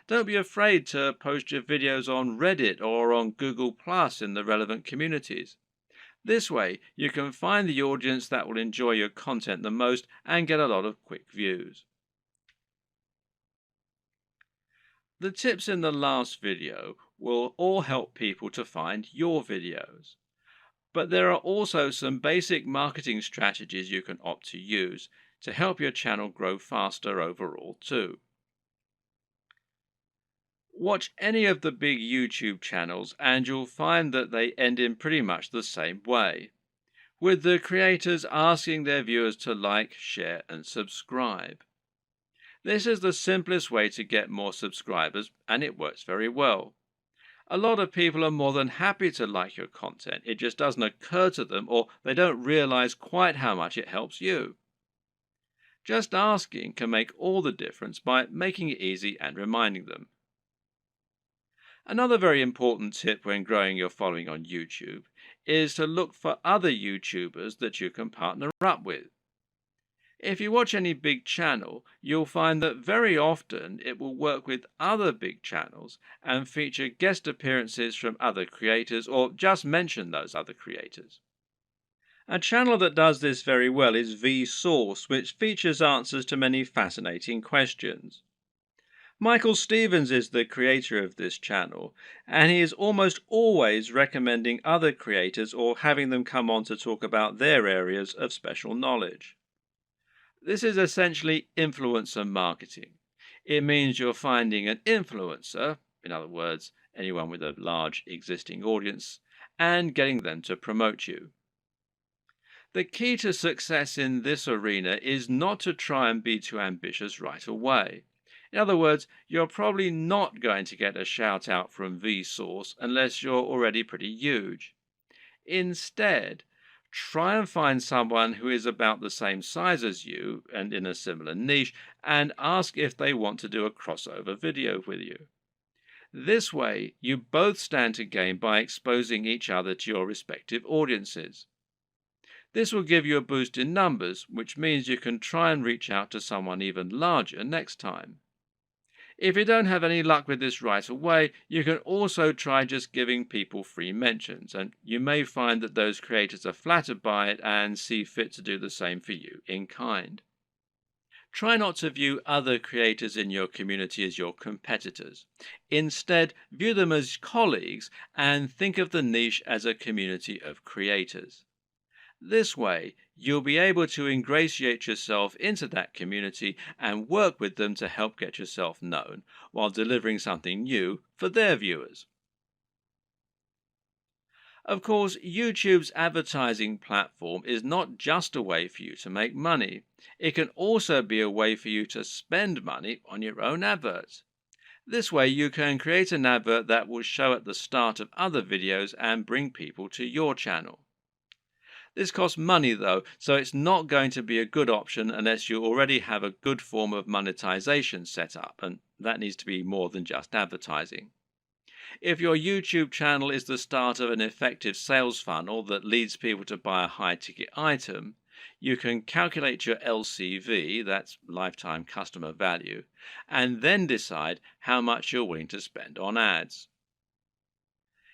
Don't be afraid to post your videos on Reddit or on Google Plus in the relevant communities. This way, you can find the audience that will enjoy your content the most and get a lot of quick views. The tips in the last video will all help people to find your videos. But there are also some basic marketing strategies you can opt to use to help your channel grow faster overall too. Watch any of the big YouTube channels and you'll find that they end in pretty much the same way, with the creators asking their viewers to like, share, and subscribe. This is the simplest way to get more subscribers, and it works very well. A lot of people are more than happy to like your content. It just doesn't occur to them, or they don't realize quite how much it helps you. Just asking can make all the difference by making it easy and reminding them. Another very important tip when growing your following on YouTube is to look for other YouTubers that you can partner up with. If you watch any big channel, you'll find that very often it will work with other big channels and feature guest appearances from other creators or just mention those other creators. A channel that does this very well is Vsauce, which features answers to many fascinating questions. Michael Stevens is the creator of this channel, and he is almost always recommending other creators or having them come on to talk about their areas of special knowledge. This is essentially influencer marketing. It means you're finding an influencer, in other words, anyone with a large existing audience, and getting them to promote you. The key to success in this arena is not to try and be too ambitious right away. In other words, you're probably not going to get a shout out from Vsauce unless you're already pretty huge. Instead, try and find someone who is about the same size as you and in a similar niche and ask if they want to do a crossover video with you. This way, you both stand to gain by exposing each other to your respective audiences. This will give you a boost in numbers, which means you can try and reach out to someone even larger next time. If you don't have any luck with this right away, you can also try just giving people free mentions, and you may find that those creators are flattered by it and see fit to do the same for you in kind. Try not to view other creators in your community as your competitors. Instead, view them as colleagues and think of the niche as a community of creators. This way, you'll be able to ingratiate yourself into that community and work with them to help get yourself known while delivering something new for their viewers. Of course, YouTube's advertising platform is not just a way for you to make money. It can also be a way for you to spend money on your own adverts. This way, you can create an advert that will show at the start of other videos and bring people to your channel. This costs money though, so it's not going to be a good option unless you already have a good form of monetization set up, and that needs to be more than just advertising. If your YouTube channel is the start of an effective sales funnel that leads people to buy a high ticket item, you can calculate your LCV, that's lifetime customer value, and then decide how much you're willing to spend on ads.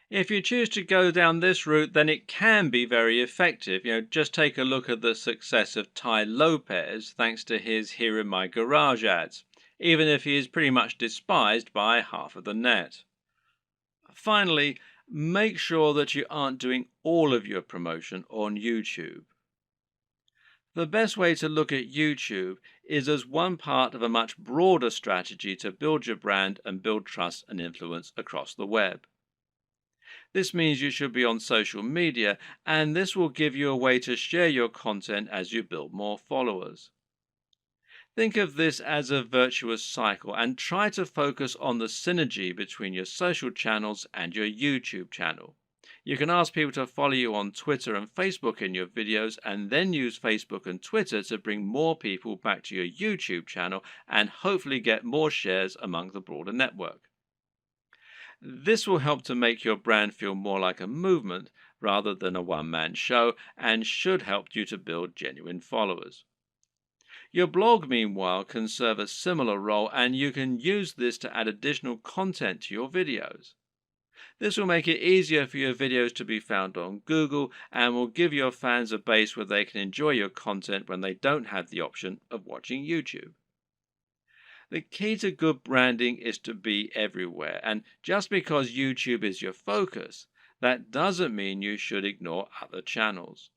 If you choose to go down this route, then it can be very effective. Just take a look at the success of Tai Lopez thanks to his Here in My Garage ads, even if he is pretty much despised by half of the net. Finally, make sure that you aren't doing all of your promotion on YouTube. The best way to look at YouTube is as one part of a much broader strategy to build your brand and build trust and influence across the web. This means you should be on social media, and this will give you a way to share your content as you build more followers. Think of this as a virtuous cycle and try to focus on the synergy between your social channels and your YouTube channel. You can ask people to follow you on Twitter and Facebook in your videos, and then use Facebook and Twitter to bring more people back to your YouTube channel and hopefully get more shares among the broader network. This will help to make your brand feel more like a movement rather than a one-man show, and should help you to build genuine followers. Your blog, meanwhile, can serve a similar role, and you can use this to add additional content to your videos. This will make it easier for your videos to be found on Google and will give your fans a base where they can enjoy your content when they don't have the option of watching YouTube. The key to good branding is to be everywhere, and just because YouTube is your focus, that doesn't mean you should ignore other channels.